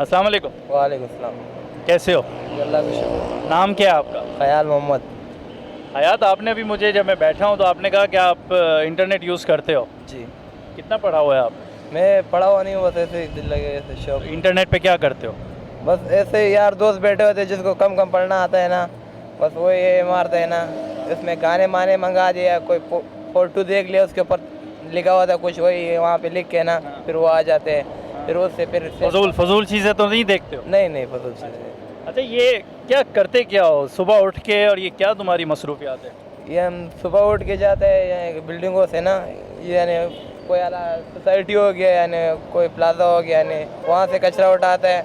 अस्सलाम वालेकुम। वालेकुम सलाम। कैसे हो? अल्लाह का शुक्र। नाम क्या है आपका? ख़याल मोहम्मद। हयात, आपने अभी मुझे जब मैं बैठा हूँ तो आपने कहा कि आप इंटरनेट यूज़ करते हो। जी। कितना पढ़ा हुआ है आप? मैं पढ़ा हुआ नहीं हूँ, बस ऐसे ही दिल लगे ऐसे तो शौक। इंटरनेट पे क्या करते हो? बस ऐसे ही यार दोस्त बैठे होते हैं जिसको कम कम पढ़ना आता है ना, बस वो ये मारते हैं ना, इसमें गाने माने मंगा दिया, कोई फोटो देख लिया उसके ऊपर लिखा हुआ था कुछ, वही वहाँ पे लिख के ना फिर वो आ जाते हैं, फिर उससे फिर फजूल चीज़ें तो नहीं देखते हो? नहीं नहीं फजूल चीज़ें। अच्छा, ये क्या करते क्या हो सुबह उठ के, और ये क्या तुम्हारी मसरूफियात है? ये हम सुबह उठ के जाते हैं यानी बिल्डिंगों से ना, यानी कोई आला सोसाइटी हो गया यानी कोई प्लाजा हो गया, यानी वहाँ से कचरा उठाते हैं,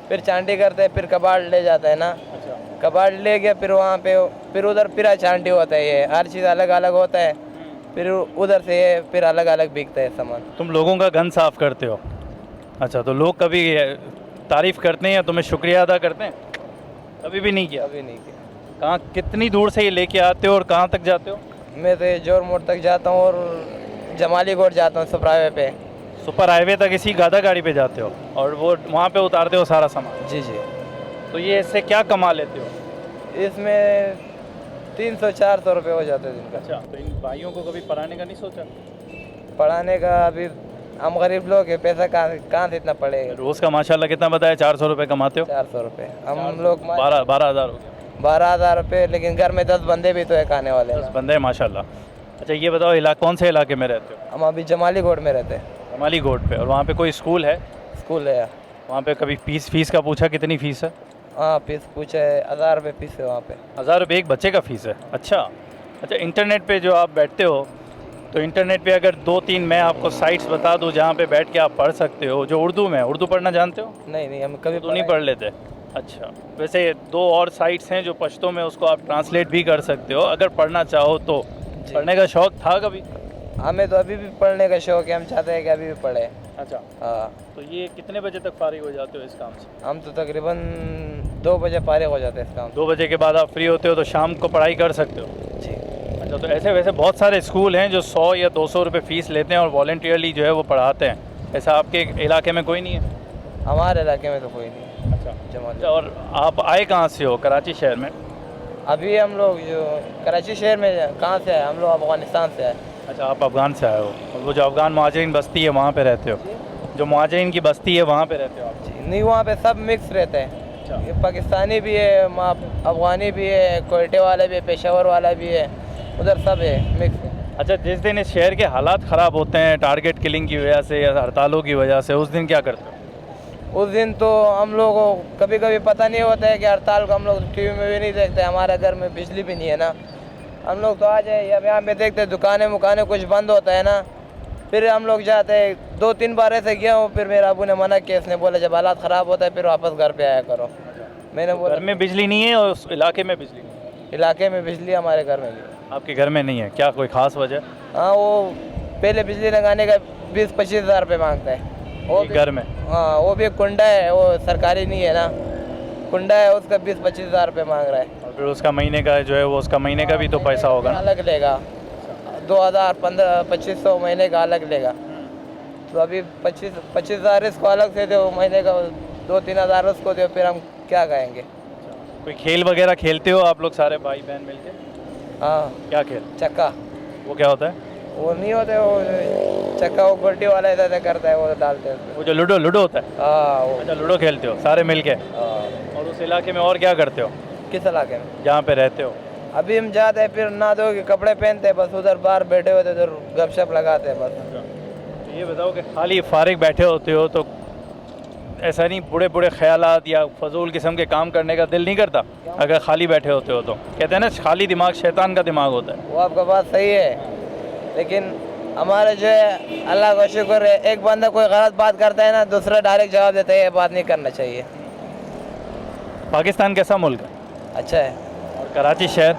फिर चांटी करते हैं, फिर कबाड़ ले जाते हैं ना। अच्छा। कबाड़ ले गया फिर वहाँ पे फिर उधर फिर चांटी होता है, ये हर चीज़ अलग अलग होता है, फिर उधर से ये फिर अलग अलग बिकता है सामान। तुम लोगों का गन साफ करते हो? अच्छा, तो लोग कभी तारीफ़ करते हैं या तुम्हें शुक्रिया अदा करते हैं? कभी भी नहीं किया? अभी नहीं किया। कहाँ, कितनी दूर से ये लेके आते हो और कहाँ तक जाते हो? मैं तो ये जोर मोड़ तक जाता हूँ और जमाली कोट जाता हूँ सुपर हाईवे पे। सुपर हाईवे तक इसी गादा गाड़ी पे जाते हो और वो वहाँ पे उतारते हो सारा सामान? जी जी। तो ये इससे क्या कमा लेते हो? इसमें 300-400 रुपये हो जाते हैं दिन का। अच्छा, तो इन भाइयों को कभी पढ़ाने का नहीं सोचा? पढ़ाने का अभी हम गरीब लोग हैं, पैसा कहाँ से इतना पड़ेगा। रोज़ का माशाल्लाह कितना बताया, 400 रुपये कमाते हो? 400 रुपये हम लोग 12,000 हो गया। 12,000 रुपये, लेकिन घर में 10 बंदे भी तो है खाने वाले 10 ना। बंदे हैं माशाल्लाह। अच्छा, ये बताओ कौन से इलाके में रहते हो? हम अभी जमाली कोट में रहते हैं। जमाली गोड पे, और वहाँ पे कोई स्कूल है? स्कूल है। वहाँ पे कभी फीस का पूछा, कितनी फ़ीस है? हाँ फीस पूछे, 1000 रुपये फीस है वहाँ पे। 1000 रुपये एक बच्चे का फ़ीस है? अच्छा, इंटरनेट पे जो आप बैठते हो, तो इंटरनेट पे अगर 2-3 मैं आपको साइट्स बता दूं जहाँ पे बैठ के आप पढ़ सकते हो, जो उर्दू में, उर्दू पढ़ना जानते हो? नहीं हम कभी तो नहीं पढ़ लेते? अच्छा, वैसे 2 और साइट्स हैं जो पश्तो में, उसको आप ट्रांसलेट भी कर सकते हो अगर पढ़ना चाहो तो। पढ़ने का शौक़ था कभी? हमें तो अभी भी पढ़ने का शौक़ है, हम चाहते हैं कि अभी भी पढ़े। अच्छा। हाँ। तो ये कितने बजे तक फारिग हो जाते हो इस काम से? हम तो तकरीबन 2 बजे फारिग हो जाते हैं इस काम। 2 बजे के बाद आप फ्री होते हो तो शाम को पढ़ाई कर सकते हो? जी। अच्छा, तो ऐसे वैसे बहुत सारे स्कूल हैं जो 100 या 200 रुपये फ़ीस लेते हैं और वॉलंटियरली जो है वो पढ़ाते हैं। ऐसा आपके इलाके में कोई नहीं है? हमारे इलाके में तो कोई नहीं। अच्छा। जमाली। और आप आए कहाँ से हो कराची शहर में? अभी हम लोग जो कराची शहर में कहाँ से आए, हम लोग अफ़गानिस्तान से आए। अच्छा, आप अफ़गान से आए हो, और वो जो अफ़गान मुहाजिरीन बस्ती है वहाँ पे रहते हो? जो मुहाजिरीन की बस्ती है वहाँ पे रहते हो आप? जी नहीं, वहाँ पे सब मिक्स रहते हैं। अच्छा। ये पाकिस्तानी भी है, अफ़गानी भी है, कोयटे वाला भी है, पेशावर वाला भी है, उधर सब है, मिक्स है। अच्छा, जिस दिन इस शहर के हालात ख़राब होते हैं टारगेट किलिंग की वजह से या हड़तालों की वजह से, उस दिन क्या करते हो? उस दिन तो हम लोगों को कभी कभी पता नहीं होता है कि हड़ताल को, हम लोग टीवी में भी नहीं देखते, हमारे घर में बिजली भी नहीं है ना, हम लोग तो आ जाए या यहाँ पे देखते दुकानें मुकानें कुछ बंद होता है ना, फिर हम लोग जाते हैं। 2-3 बार ऐसे गया हूँ, फिर मेरे अबू ने मना किया, इसने बोला जब हालात ख़राब होता है फिर वापस घर पे आया करो। मैंने बोला घर में बिजली नहीं है और उस इलाके में बिजली नहीं है? इलाके में बिजली, हमारे घर में भी। आपके घर में नहीं है, क्या कोई ख़ास वजह? हाँ, वो पहले बिजली लगाने का 20-25 हज़ार रुपये मांगता है वो भी। घर में? हाँ, वो भी कुंडा है, वो सरकारी नहीं है ना, कुंडा है, उसका 20-25 हज़ार रुपये मांग रहा है। और फिर उसका महीने का जो है वो, उसका महीने का भी तो पैसा होगा ना? अलग लेगा, 2000-1500-2500 महीने का अलग लेगा। तो अभी 25 हज़ार इसको अलग से दो, महीने का 2-3 हज़ार उसको दो, फिर हम क्या कहेंगे। कोई खेल वगैरह खेलते हो आप लोग सारे भाई बहन मिलके? हाँ, क्या खेल? चक्का। वो क्या होता है? वो नहीं होते वो चक्का, वो गोटी वाला ऐसा करता है, वो डालते हैं उसमें। वो जो लूडो होता है? हाँ वो। अच्छा, लूडो खेलते हो सारे मिलके? हाँ। और उस इलाके में और क्या करते हो किस इलाके में? जहाँ पे रहते हो? अभी हम जाते हैं, फिर नहा धो के कपड़े पहनते हैं, बस उधर बाहर बैठे हुए थे, उधर गपशप लगाते हैं बस। तो ये बताओ कि खाली फारिग बैठे होते हो तो ऐसा नहीं बुरे ख्यालात या फजूल किस्म के काम करने का दिल नहीं करता? अगर खाली बैठे होते हो तो कहते हैं ना, खाली दिमाग शैतान का दिमाग होता है। वो आपका बात सही है, लेकिन हमारा जो है अल्लाह का शुक्र है, एक बंदा कोई गलत बात करता है ना, दूसरा डायरेक्ट जवाब देता है ये बात नहीं करना चाहिए। पाकिस्तान कैसा मुल्क है? अच्छा है। और कराची शहर?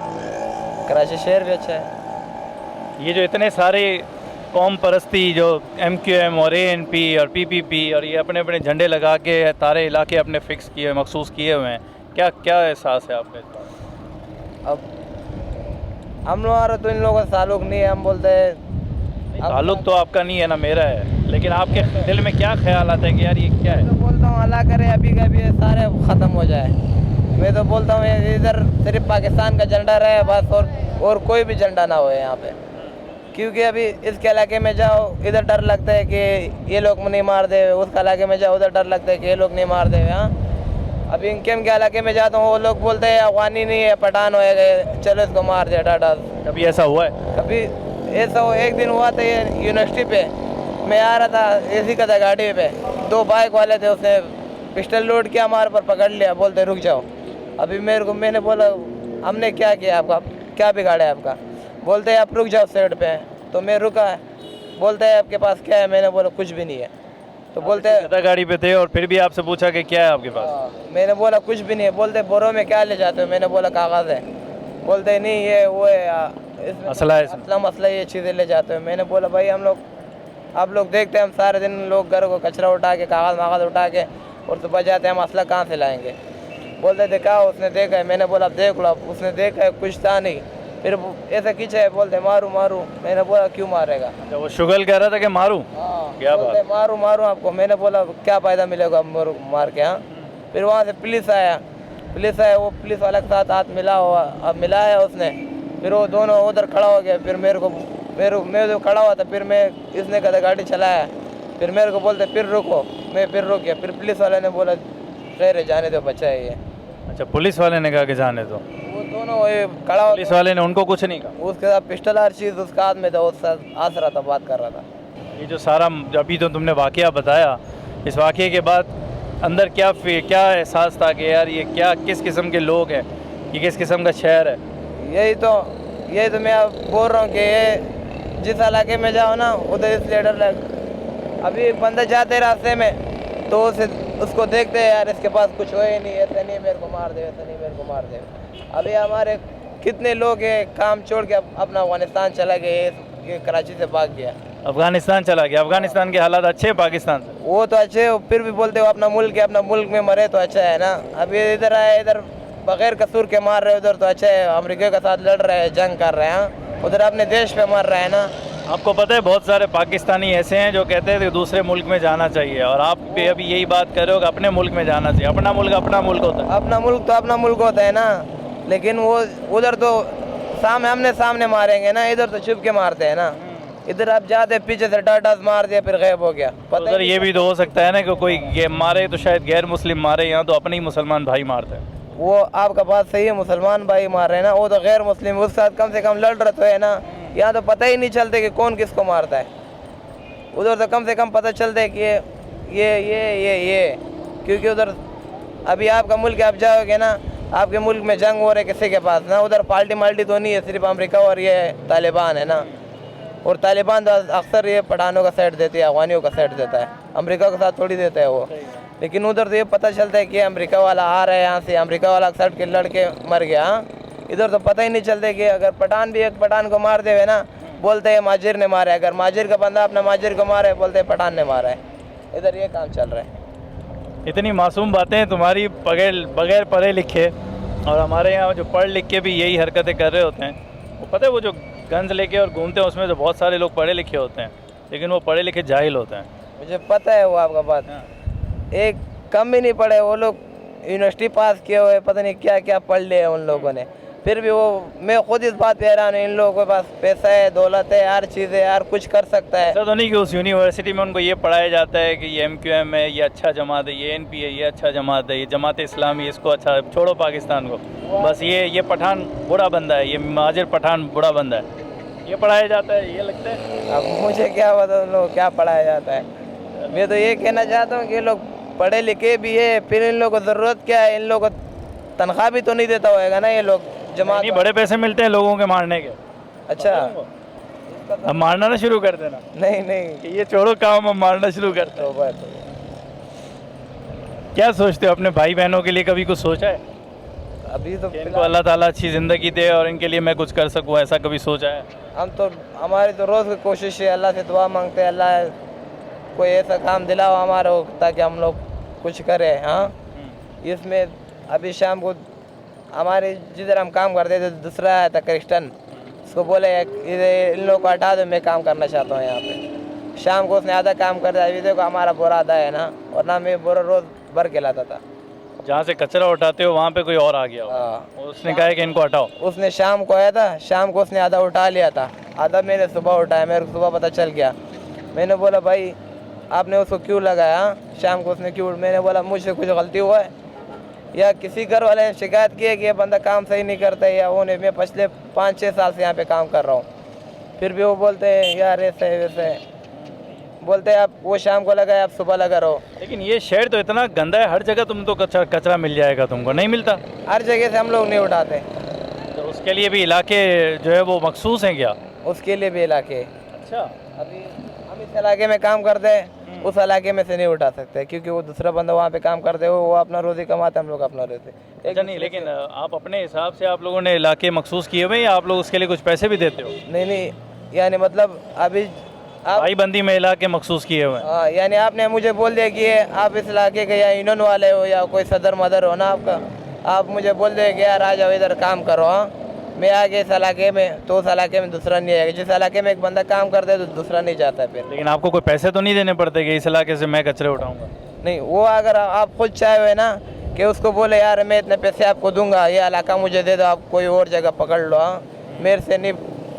कराची शहर भी अच्छा है। ये जो इतने सारे कौम परस्ती, जो MQM और ANP और PPP और ये अपने अपने झंडे लगा के सारे इलाके अपने फिक्स किए, मखसूस किए हुए हैं, क्या क्या एहसास है आपका इस बात? अब हम लोग तो इन लोगों का ताल्लुक नहीं है, हम बोलते हैं ताल्लुक तो आपका नहीं है ना, मेरा है, लेकिन आपके दिल में क्या ख्याल आता है कि यार ये क्या है? बोलता हूँ अल्लाह करे अभी का भी सारे ख़त्म हो जाए। मैं तो बोलता हूँ इधर सिर्फ पाकिस्तान का झंडा रहे बस, और कोई भी झंडा ना हो यहाँ पे। क्योंकि अभी इसके इलाके में जाओ इधर डर लगता है कि ये लोग नहीं मार दे, उसके इलाके में जाओ उधर डर लगता है कि ये लोग नहीं मार दे। हाँ, अभी इनके इलाके में जाता हूँ वो लोग बोलते हैं अफगानी नहीं है पठान होएगा, चलो इसको मार दिया डाटा। कभी ऐसा हुआ है? कभी ऐसा एक दिन हुआ था ये यूनिवर्सिटी पे, मैं आ रहा था एसी का था गाड़ी पे, 2 बाइक वाले थे, उसने पिस्टल लोड किया हमारे पर, पकड़ लिया, बोलते रुक जाओ। अभी मैंने बोला हमने क्या किया आपका, क्या बिगाड़ा है आपका? बोलते हैं आप रुक जाओ साइड पे। तो मैं रुका, बोलते हैं आपके पास क्या है? मैंने बोला कुछ भी नहीं है। तो बोलते हैं गाड़ी पे थे और फिर भी आपसे पूछा कि क्या है आपके पास? मैंने बोला कुछ भी नहीं है। बोलते बोरों में क्या ले जाते हो? मैंने बोला कागज़ है। बोलते नहीं ये वो है, इसमें मसला है, मसला ये चीज़ें ले जाते हो। मैंने बोला भाई आप लोग देखते हैं हम सारे दिन लोग घर को कचरा उठा के कागज़ उठा के और सुबह जाते हैं, मसला कहाँ से लाएंगे? बोलते देखा उसने देखा है। मैंने बोला देख लो, उसने देखा है कुछ था नहीं, फिर ऐसा खींचा है, बोलते मारू। मैंने बोला क्यों मारेगा? वो शुगल कह रहा था कि मारूं? क्या बात? मारू आपको। मैंने बोला क्या फ़ायदा मिलेगा मार के? हाँ, फिर वहाँ से पुलिस आया, वो पुलिस वाले के साथ हाथ मिलाया उसने। फिर वो दोनों उधर खड़ा हो गया, फिर मैं जो खड़ा हुआ था, फिर इसने कहा गाड़ी चलाया, फिर मेरे को बोलते फिर रुको, मैं फिर रुक गया। फिर पुलिस वाले ने बोला खैर जाने दो, बच्चा है ये। अच्छा, पुलिस वाले ने कहा कि जाने दो? वो दोनों खड़ा हो, पुलिस वाले ने उनको कुछ नहीं कहा? उसके साथ पिस्टल हर चीज़ उसका हाथ में था, उसके साथ हंस रहा था, बात कर रहा था। ये जो सारा अभी तो तुमने वाक़या बताया, इस वाक़े के बाद अंदर क्या एहसास था कि यार ये किस किस्म के लोग हैं, ये किस किस्म का शहर है? यही तो मैं बोल रहा हूँ कि ये जिस इलाके में जाओ ना उधर इसलिए डर लग। अभी एक बंदा जाते रास्ते में तो उसको देखते हैं यार इसके पास कुछ हो ही नहीं, ऐसा नहीं मेरे को मार दे, ऐसा नहीं मेरे को मार दे। अभी हमारे कितने लोग हैं काम छोड़ के अपना अफगानिस्तान चला गए, ये कराची से भाग गया, अफगानिस्तान चला गया। अफगानिस्तान के हालात अच्छे हैं पाकिस्तान से? वो तो अच्छे, फिर भी बोलते हो अपना मुल्क है, अपना मुल्क में मरे तो अच्छा है ना। अभी इधर आए, इधर बगैर कसूर के मार रहे, उधर तो अच्छा है, अमेरिका के साथ लड़ रहे हैं, जंग कर रहे हैं, उधर अपने देश पे मर रहे हैं ना। आपको पता है बहुत सारे पाकिस्तानी ऐसे हैं जो कहते हैं कि दूसरे मुल्क में जाना चाहिए, और आप भी अभी यही बात कर रहे हो कि अपने मुल्क में जाना चाहिए। अपना मुल्क होता है। अपना मुल्क तो अपना मुल्क होता है ना, लेकिन वो उधर तो सामने मारेंगे ना, इधर तो छुप के मारते हैं ना। इधर आप जाते पीछे से डाटा मार दिया, फिर गायब हो गया। पता तो ये भी तो हो सकता है ना कि कोई मारे तो शायद गैर मुस्लिम मारे, यहाँ तो अपने ही मुसलमान भाई मारते हैं। वो आपका बात सही है, मुसलमान भाई मार रहे हैं ना, वो तो गैर मुस्लिम उसके साथ कम से कम लड़ रहे तो है ना। यहाँ तो पता ही नहीं चलते कि कौन किसको मारता है। उधर तो कम से कम पता चलता है कि ये क्योंकि उधर अभी आपका मुल्क आप जाओगे ना, आपके मुल्क में जंग हो रहे किसी के पास ना, उधर पार्टी तो नहीं है, सिर्फ अमेरिका और ये तालिबान है ना। और तालिबान तो अक्सर ये पठानों का साइड देती है, अफगानियों का साइड देता है, अमेरिका के साथ थोड़ी देता है वो। लेकिन उधर तो ये पता चलता है कि अमेरिका वाला आ रहा है यहाँ से, अमेरिका वाला साइड के लड़के मर गया। इधर तो पता ही नहीं चलता कि अगर पठान भी एक पठान को मार देवे ना, बोलते हैं माजिर ने मारा है, अगर माजिर का बंदा अपना माजिर को मारा है, बोलते हैं पठान ने मारा है। इधर ये काम चल रहा है। इतनी मासूम बातें तुम्हारी बगैर पढ़े लिखे, और हमारे यहाँ जो पढ़ लिख के भी यही हरकतें कर रहे होते हैं। वो पता है वो जो गन्स लेके और घूमते हैं उसमें तो बहुत सारे लोग पढ़े लिखे होते हैं, लेकिन वो पढ़े लिखे जाहिल होते हैं। मुझे पता है वो आपका बात। एक कम भी नहीं पढ़े वो लोग, यूनिवर्सिटी पास किए हुए, पता नहीं क्या क्या पढ़ लिया उन लोगों ने, फिर भी वो मैं खुद इस बात पे हैरान हूँ, इन लोगों के पास पैसा है, दौलत है, हर चीज़ है, हर कुछ कर सकता है। ऐसा तो नहीं कि उस यूनिवर्सिटी में उनको ये पढ़ाया जाता है कि ये MQM है, ये अच्छा जमात है, ये NP है, ये अच्छा जमात है, ये जमात इस्लामी, इसको अच्छा छोड़ो पाकिस्तान को, बस ये पठान बुरा बंदा है, ये महाजिर पठान बुरा बंदा है, ये पढ़ाया जाता है, ये लगता है। अब मुझे क्या पता उन लोगों को क्या पढ़ाया जाता है। मैं तो ये कहना चाहता हूँ कि ये लोग पढ़े लिखे भी है, फिर इन लोगों को ज़रूरत क्या है? इन लोगों को तनख्वाह भी तो नहीं देता होएगा ना ये लोग जमात? नहीं, बड़े पैसे मिलते हैं लोगों के मारने के। अच्छा, अब मारना ना शुरू कर देना। नहीं ये छोड़ो काम, अब मारना शुरू करते हो। क्या सोचते हो अपने भाई बहनों के लिए? कभी कुछ सोचा है? अभी तो इनको अल्लाह ताला अच्छी ज़िंदगी दे और इनके लिए मैं कुछ कर सकूँ, ऐसा कभी सोचा है? हम तो हमारी तो रोज़ की कोशिश है, अल्लाह से दुआ मांगते हैं, अल्लाह कोई ऐसा काम दिलाओ हमारा ताकि हम लोग कुछ करें। हाँ, इसमें अभी शाम को हमारे जिधर हम काम करते थे दूसरा आया था क्रिस्टन, उसको बोले इन लोगों को हटा दो, मैं काम करना चाहता हूँ यहाँ पे। शाम को उसने आधा काम कर दिया। अभी देखो हमारा बुरा आधा है ना, और ना मैं बुरा रोज़ भर के लाता था। जहाँ से कचरा उठाते हो वहाँ पे कोई और आ गया हो, हाँ, उसने कहा है कि इनको हटाओ। उसने शाम को आया था, शाम को उसने आधा उठा लिया था, आधा मैंने सुबह उठाया, मेरे को सुबह पता चल गया। मैंने बोला भाई आपने उसको क्यों लगाया, शाम को उसने क्यों, मैंने बोला मुझसे कुछ गलती हुआ है या किसी घर वाले ने शिकायत की है कि ये बंदा काम सही नहीं करता है या वो नहीं। मैं पिछले 5-6 साल से यहाँ पे काम कर रहा हूँ, फिर भी वो बोलते हैं यार ऐसे है वैसे है, बोलते हैं आप वो शाम को लगाए आप सुबह लगा रहो। लेकिन ये शहर तो इतना गंदा है, हर जगह तुम तो कचरा कचरा मिल जाएगा, तुमको नहीं मिलता? हर जगह से हम लोग नहीं उठाते, तो उसके लिए भी इलाके जो है वो मखसूस हैं क्या? उसके लिए भी इलाके। अच्छा। अभी हम इस इलाके में काम करते हैं, उस इलाके में से नहीं उठा सकते क्योंकि वो दूसरा बंदा वहाँ पे काम करते हो, वो अपना रोजी कमाते, हम लोग अपना रोजी। अच्छा नहीं, लेकिन आप अपने हिसाब से आप लोगों ने इलाके मखसूस किए हुए या आप लोग उसके लिए कुछ पैसे भी देते हो? नहीं, यानी मतलब अभी आप भाईबंदी में इलाके मखसूस किए हुए हैं। हाँ, यानी आपने मुझे बोल दिया कि आप इस इलाके के या यूनियन वाले हो या कोई सदर मदर हो ना आपका, आप मुझे बोल दे कि यार आ जाओ इधर काम करो। हाँ, मैं आगे इस इलाके में, तो उस इलाके में दूसरा नहीं आएगा। जिस इलाके में एक बंदा काम करता है तो दूसरा नहीं जाता है फिर। लेकिन आपको कोई पैसे तो नहीं देने पड़ते कि इस इलाके से मैं कचरे उठाऊंगा? नहीं, वो अगर आप खुद चाहे हुए ना कि उसको बोले यार मैं इतने पैसे आपको दूंगा, ये इलाका मुझे दे दो, आप कोई और जगह पकड़ लो। हाँ,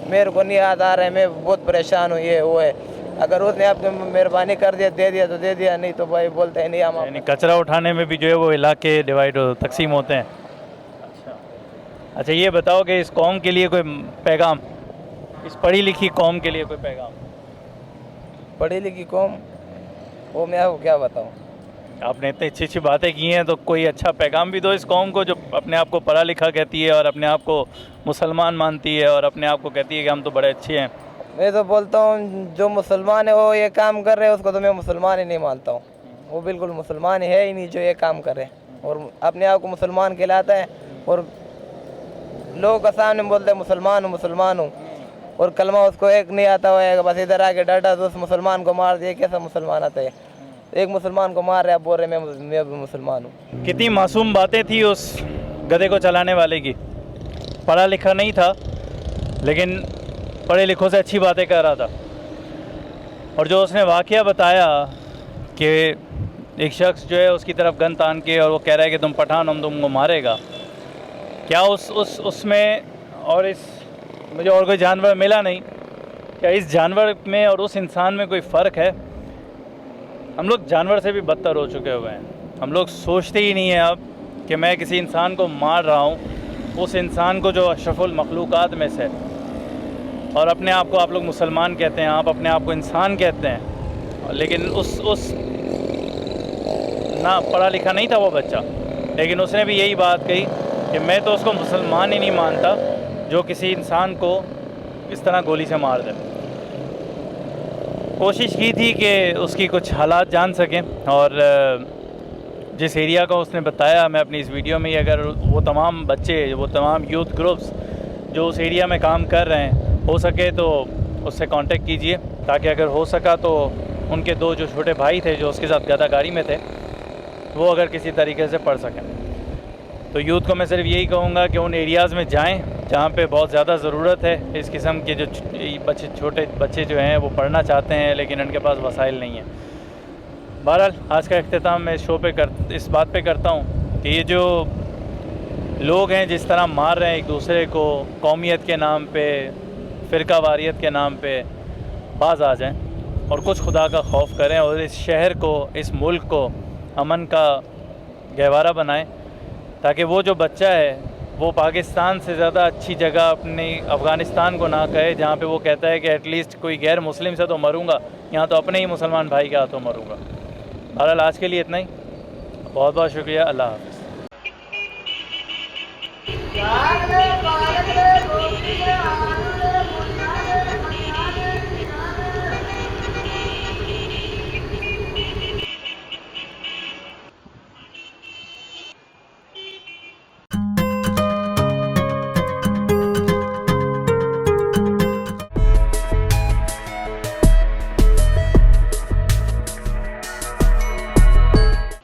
मेरे को नहीं याद आ रहा है, मैं बहुत परेशान हूँ, ये वो है। अगर उसने आपको मेहरबानी कर दिया, दे दिया तो दे दिया, नहीं तो भाई बोलते हैं नहीं हम। यानी कचरा उठाने में भी जो है वो इलाके डिवाइड तकसीम होते हैं। अच्छा, ये बताओ कि इस कौम के लिए कोई पैगाम, इस पढ़ी लिखी कौम के लिए कोई पैगाम? पढ़ी लिखी कौम, वो मैं आपको क्या बताऊँ। आपने इतनी अच्छी अच्छी बातें की हैं, तो कोई अच्छा पैगाम भी दो इस कौम को जो अपने आप को पढ़ा लिखा कहती है और अपने आप को मुसलमान मानती है और अपने आप को कहती है कि हम तो बड़े अच्छे हैं। मैं तो बोलता हूँ जो मुसलमान है वो ये काम कर रहे हैं, उसको तो मैं मुसलमान ही नहीं मानता हूँ। वो बिल्कुल मुसलमान है ही नहीं जो ये काम करे और अपने आप को मुसलमान कहलाता है और लोगों का सामने बोलते हैं मुसलमान हूँ और कलमा उसको एक नहीं आता होगा, बस इधर आके डाटा तो उस मुसलमान को मार दिए। कैसा मुसलमान आता है? एक मुसलमान को मार रहे, आप बोल रहे मैं भी मुसलमान हूँ। कितनी मासूम बातें थी उस गधे को चलाने वाले की। पढ़ा लिखा नहीं था लेकिन पढ़े लिखों से अच्छी बातें कर रहा था। और जो उसने वाक़या बताया कि एक शख्स जो है उसकी तरफ गन तान के और वो कह रहा है कि तुम पठान, हम तुमको मारेगा, क्या उसमें और इस मुझे और कोई जानवर मिला नहीं, क्या इस जानवर में और उस इंसान में कोई फ़र्क है? हम लोग जानवर से भी बदतर हो चुके हुए हैं। हम लोग सोचते ही नहीं हैं अब कि मैं किसी इंसान को मार रहा हूँ, उस इंसान को जो अशरफुल मखलूक़ात में से, और अपने आप को आप लोग मुसलमान कहते हैं, आप अपने आप को इंसान कहते हैं। लेकिन उस ना पढ़ा लिखा नहीं था वो बच्चा, लेकिन उसने भी यही बात कही कि मैं तो उसको मुसलमान ही नहीं मानता जो किसी इंसान को इस तरह गोली से मार दे। कोशिश की थी कि उसकी कुछ हालात जान सकें और जिस एरिया का उसने बताया, मैं अपनी इस वीडियो में ही, अगर वो तमाम बच्चे, वो तमाम यूथ ग्रुप्स जो उस एरिया में काम कर रहे हैं, हो सके तो उससे कांटेक्ट कीजिए ताकि अगर हो सका तो उनके दो जो छोटे भाई थे जो उसके साथ गदागारी में थे, वो अगर किसी तरीके से पढ़ सकें। तो यूथ को मैं सिर्फ यही कहूँगा कि उन एरियाज़ में जाएं जहाँ पे बहुत ज़्यादा ज़रूरत है इस किस्म के, जो छोटे बच्चे जो हैं वो पढ़ना चाहते हैं लेकिन उनके पास वसाइल नहीं है। बहरहाल आज का इख्तिताम मैं इस शो पे इस बात पे करता हूँ कि ये जो लोग हैं जिस तरह मार रहे हैं एक दूसरे को कौमियत के नाम पे, फ़िरका वारियत के नाम पे, बाज़ आ जाएं और कुछ खुदा का खौफ करें और इस शहर को, इस मुल्क को अमन का गहवारा बनाएं ताकि वो जो बच्चा है वो पाकिस्तान से ज़्यादा अच्छी जगह अपनी अफ़गानिस्तान को ना कहे जहाँ पे वो कहता है कि एटलीस्ट कोई गैर मुस्लिम से तो मरूंगा, यहाँ तो अपने ही मुसलमान भाई के हाथों मरूंगा। बहरहाल आज के लिए इतना ही, बहुत बहुत शुक्रिया, अल्लाह हाफ़िज़।